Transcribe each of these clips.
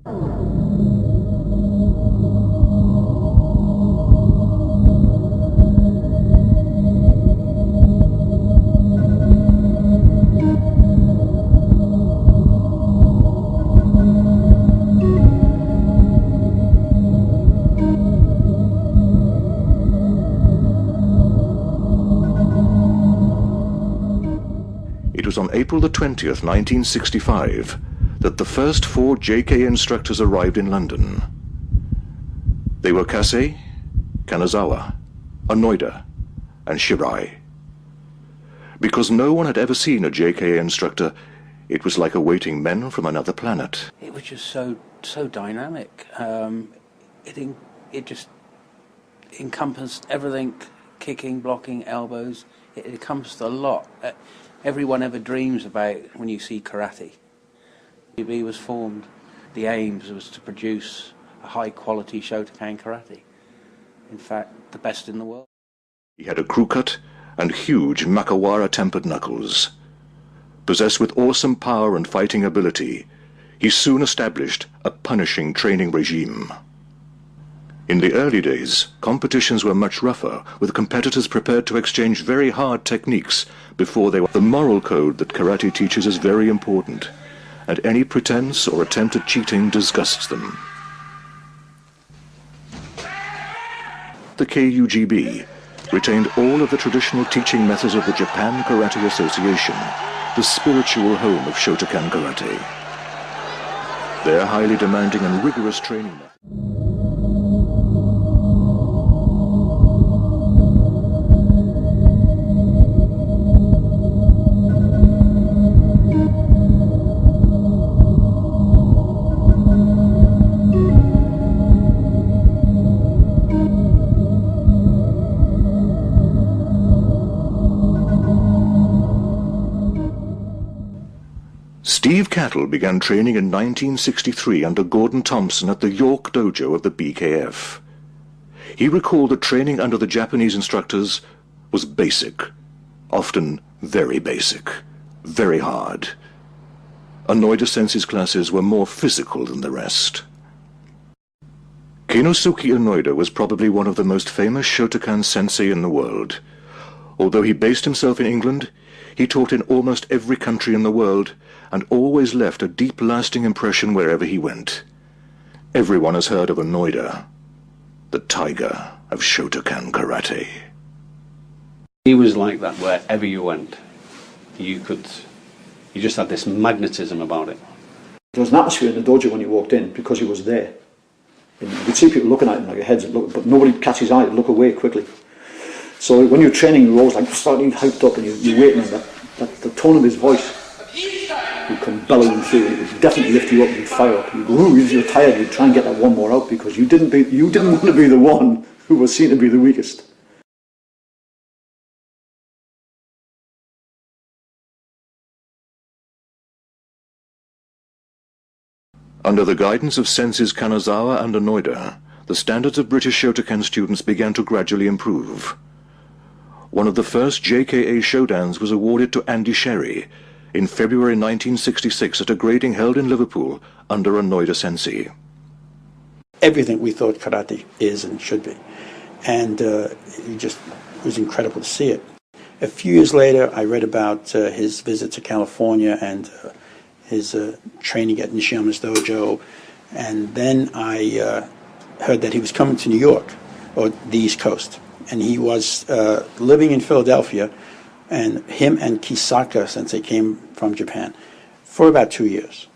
It was on April the 20th, 1965, that the first 4 JK instructors arrived in London. They were Kase, Kanazawa, Enoeda, and Shirai. Because no one had ever seen a JK instructor, it was like awaiting men from another planet. It was just so dynamic. It just encompassed everything: kicking, blocking, elbows. It encompassed a lot. Everyone ever dreams about when you see karate. UB was formed. The aim was to produce a high-quality Shotokan karate. In fact, the best in the world. He had a crew cut and huge Makawara-tempered knuckles. Possessed with awesome power and fighting ability, he soon established a punishing training regime. In the early days, competitions were much rougher, with competitors prepared to exchange very hard techniques before they were. The moral code that karate teaches is very important, and any pretense or attempt at cheating disgusts them. The KUGB retained all of the traditional teaching methods of the Japan Karate Association, the spiritual home of Shotokan karate. Their highly demanding and rigorous training methods. Steve Cattle began training in 1963 under Gordon Thompson at the York Dojo of the BKF. He recalled that training under the Japanese instructors was basic, often very basic, very hard. Enoeda Sensei's classes were more physical than the rest. Keinosuke Enoeda was probably one of the most famous Shotokan sensei in the world. Although he based himself in England, he taught in almost every country in the world and always left a deep, lasting impression wherever he went. Everyone has heard of Enoeda, the tiger of Shotokan karate. He was like that wherever you went. You just had this magnetism about it. There was an atmosphere in the dojo when you walked in because he was there. And you could see people looking at him like your heads, but nobody catches his eye, look away quickly. So when you're training, you're always like starting hyped up and you're waiting on that the tone of his voice would come bellowing through. It would definitely lift you up, you'd fire up. You'd go, ooh, if you're tired, you'd try and get that one more out because you didn't want to be the one who was seen to be the weakest. Under the guidance of Senseis Kanazawa and Enoeda, the standards of British Shotokan students began to gradually improve. One of the first JKA Shodans was awarded to Andy Sherry in February 1966 at a grading held in Liverpool under Enoeda Sensei. Everything we thought karate is and should be. And it was incredible to see it. A few years later, I read about his visit to California and his training at Nishiyama's dojo. And then I heard that he was coming to New York, or the East Coast. And he was living in Philadelphia, and him and Kisaka Sensei came from Japan for about 2 years.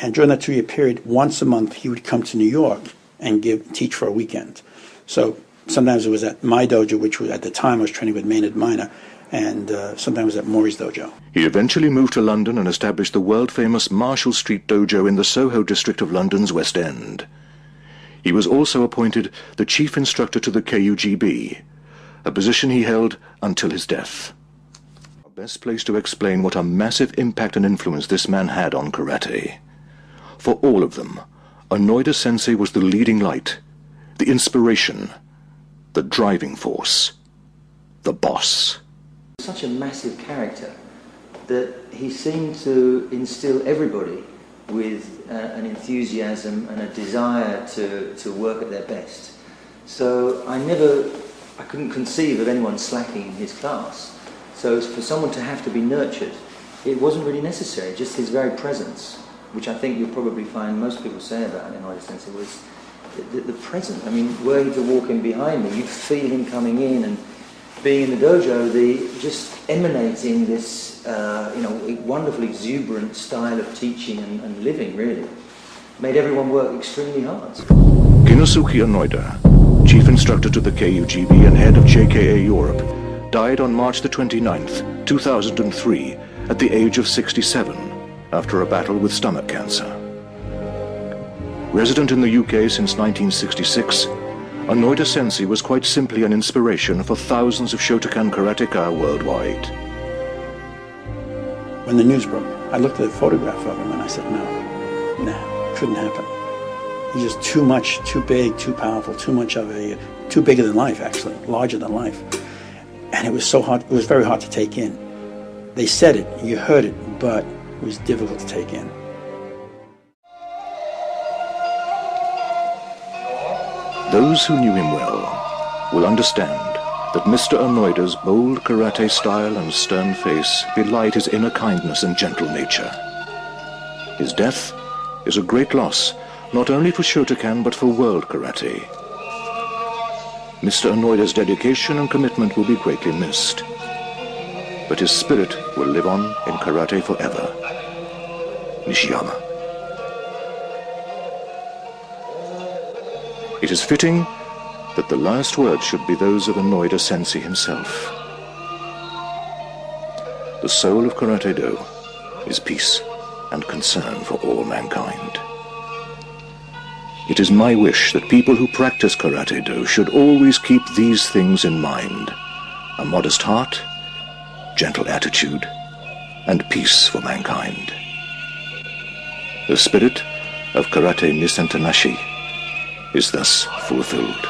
And during that 2-year period, once a month he would come to New York and teach for a weekend. So sometimes it was at my dojo, which was, at the time I was training with Maynard Minor, and sometimes it was at Maury's dojo. He eventually moved to London and established the world-famous Marshall Street Dojo in the Soho district of London's West End. He was also appointed the chief instructor to the KUGB, a position he held until his death. Best place to explain what a massive impact and influence this man had on karate. For all of them, Enoeda Sensei was the leading light, the inspiration, the driving force, the boss. Such a massive character that he seemed to instill everybody with an enthusiasm and a desire to work at their best. So I couldn't conceive of anyone slacking in his class. So for someone to have to be nurtured, it wasn't really necessary, just his very presence, which I think you'll probably find most people say about Enoeda Sensei, was the presence. I mean, were he to walk in behind me, you'd feel him coming in, and being in the dojo, just emanating this wonderful exuberant style of teaching and living, really, made everyone work extremely hard. Keinosuke Enoeda, chief instructor to the KUGB and head of JKA Europe, died on March the 29th, 2003, at the age of 67, after a battle with stomach cancer. Resident in the UK since 1966, Enoeda Sensei was quite simply an inspiration for thousands of Shotokan karateka worldwide. When the news broke, I looked at a photograph of him and I said, no, couldn't happen. He's just too much, too big, too powerful, too bigger than life, actually, larger than life. And it was so hard, it was very hard to take in. They said it, you heard it, but it was difficult to take in. Those who knew him well will understand that Mr. Enoeda's bold karate style and stern face belied his inner kindness and gentle nature. His death is a great loss, not only for Shotokan but for world karate. Mr. Enoeda's dedication and commitment will be greatly missed, but his spirit will live on in karate forever. Nishiyama. It is fitting that the last words should be those of Enoeda Sensei himself. The soul of Karate-do is peace and concern for all mankind. It is my wish that people who practice Karate-do should always keep these things in mind: a modest heart, gentle attitude, and peace for mankind. The spirit of Karate Nisantanashi is thus fulfilled.